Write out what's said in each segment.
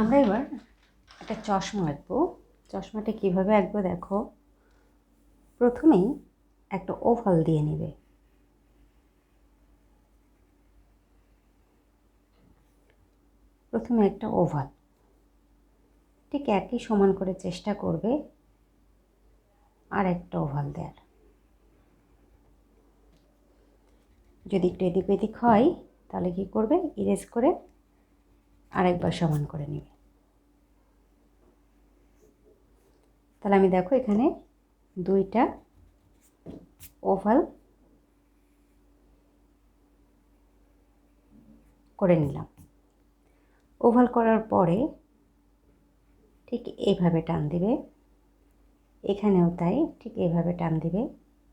আমরা এবার একটা চশমা আঁকবো। চশমাটা কীভাবে আঁকবো দেখো। প্রথমেই একটা ওভাল দিয়ে নেবে। প্রথমে একটা ওভাল ঠিক একই সমান করে চেষ্টা করবে আর একটা ওভাল দেওয়ার। যদি একটু এদিক ওদিক হয় তাহলে কী করবে, ইরেজ করে আরেকবার সমান করে নেবে। তাহলে আমি দেখো এখানে দুইটা ওভাল করে নিলাম। ওভাল করার পরে ঠিক এইভাবে টান দিবে, এখানেও তাই ঠিক এইভাবে টান দিবে।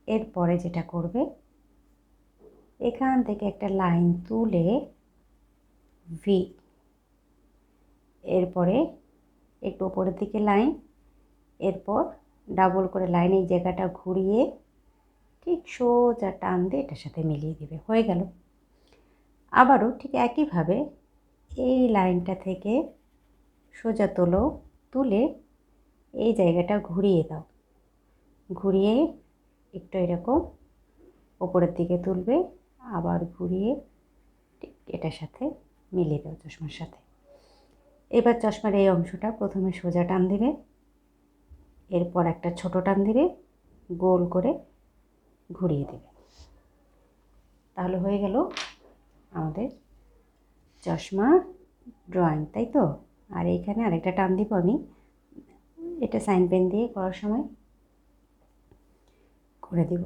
এরপরে যেটা করবে, এখান থেকে একটা লাইন তুলে ভি, এরপরে একটু উপরের দিকে লাইন, এরপর ডাবল করে লাইন এই জায়গাটা ঘুরিয়ে ঠিক সোজা টান দিয়ে এটার সাথে মিলিয়ে দিবে, হয়ে গেল। আবারও ঠিক একইভাবে এই লাইনটা থেকে সোজা তুলে এই জায়গাটা ঘুরিয়ে দাও, ঘুরিয়ে একটু এরকম ওপরের দিকে তুলবে, আবার ঘুরিয়ে ঠিক এটার সাথে মিলিয়ে দাও চশমার সাথে। এবার চশমার এই অংশটা প্রথমে সোজা টান দিবে, এরপর একটা ছোট টান দিবে, গোল করে ঘুরিয়ে দেবে। তাহলে হয়ে গেল আমাদের চশমা ড্রয়িং, তাই তো। আর এইখানে আরেকটা টান দিব আমি, এটা সাইন পেন দিয়ে করার সময় করে দিব।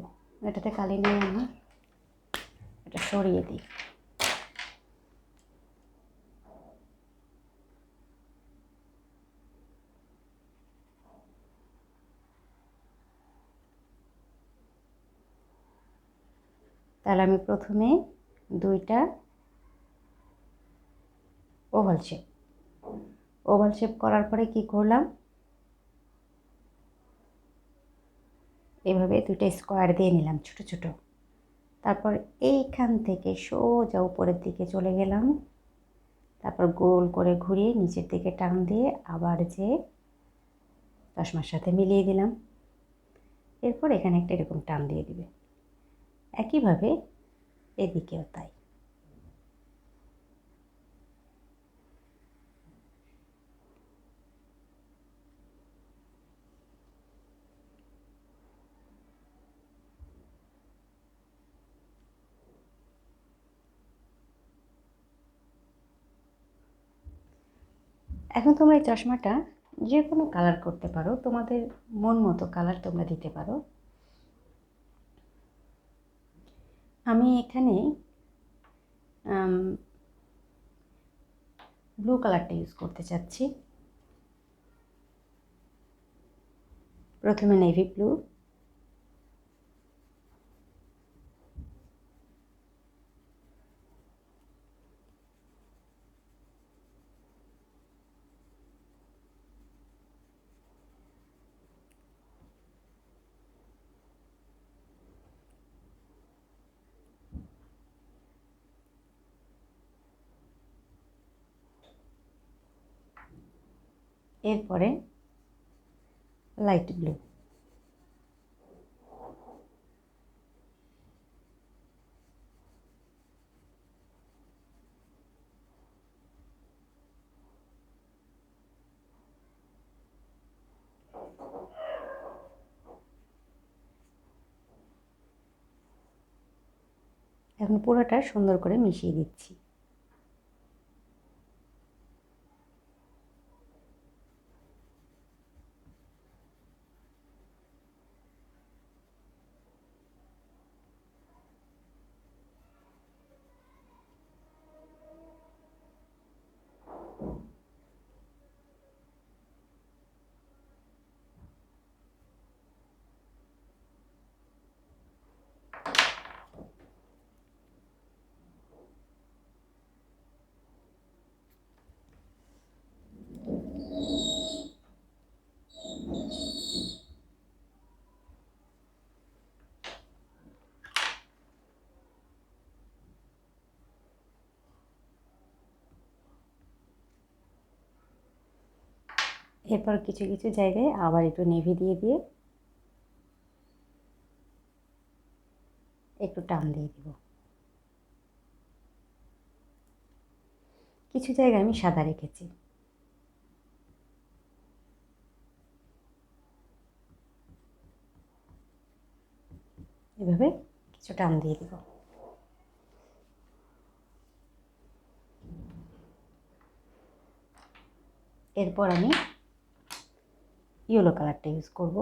এটাতে কালি নেই আমার, এটা সরিয়ে দিই। তাহলে আমি প্রথমে দুইটা ওভাল শেপ করার পরে কি করলাম, এভাবে দুইটা স্কোয়ার দিয়ে নিলাম ছোট ছোট। তারপর এইখান থেকে সোজা উপরের দিকে চলে গেলাম, তারপর গোল করে ঘুরিয়ে নিচের দিকে টান দিয়ে আবার যে চশমার সাথে মিলিয়ে দিলাম। এরপর এখানে একটা এরকম টান দিয়ে দিবে, একইভাবে এদিকেও তাই। এখন তোমরা এই চশমাটা যে কোনো কালার করতে পারো, তোমাদের মন মতো কালার তোমরা দিতে পারো। আমি এখানে ব্লু কালারটা ইউজ করতে চাচ্ছি। প্রথমে নেভি ব্লু, এরপরে লাইট ব্লু। এখন পুরোটা সুন্দর করে মিশিয়ে দিচ্ছি। এরপর কিছু কিছু জায়গায় আবার একটু নেভি দিয়ে দিয়ে একটু টান দিয়ে দিব। কিছু জায়গায় আমি সাদা রেখেছি। এভাবে কিছু টান দিয়ে দিব। এরপর আমি ইয়েলো কালারটা ইউজ করব।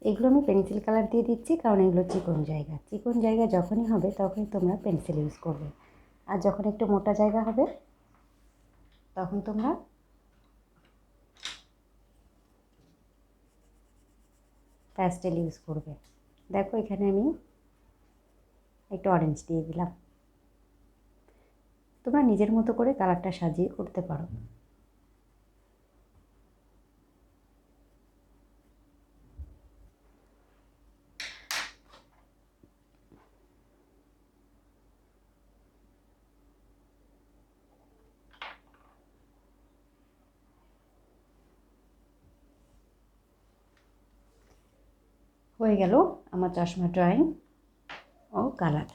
এগুলো আমি পেন্সিল কালার দিয়ে দিচ্ছি, কারণ এগুলো চিকন জায়গা। চিকন জায়গা যখনই হবে তখনই তোমরা পেন্সিল ইউজ করবে, আর যখন একটু মোটা জায়গা হবে তখন তোমরা প্যাস্টেল ইউজ করবে। দেখো এখানে আমি একটু অরেঞ্জ দিয়ে দিলাম। তোমরা নিজের মতো করে কালারটা সাজিয়ে করতে পারো। হয়ে গেল আমার চশমা ড্রয়িং ও কালার।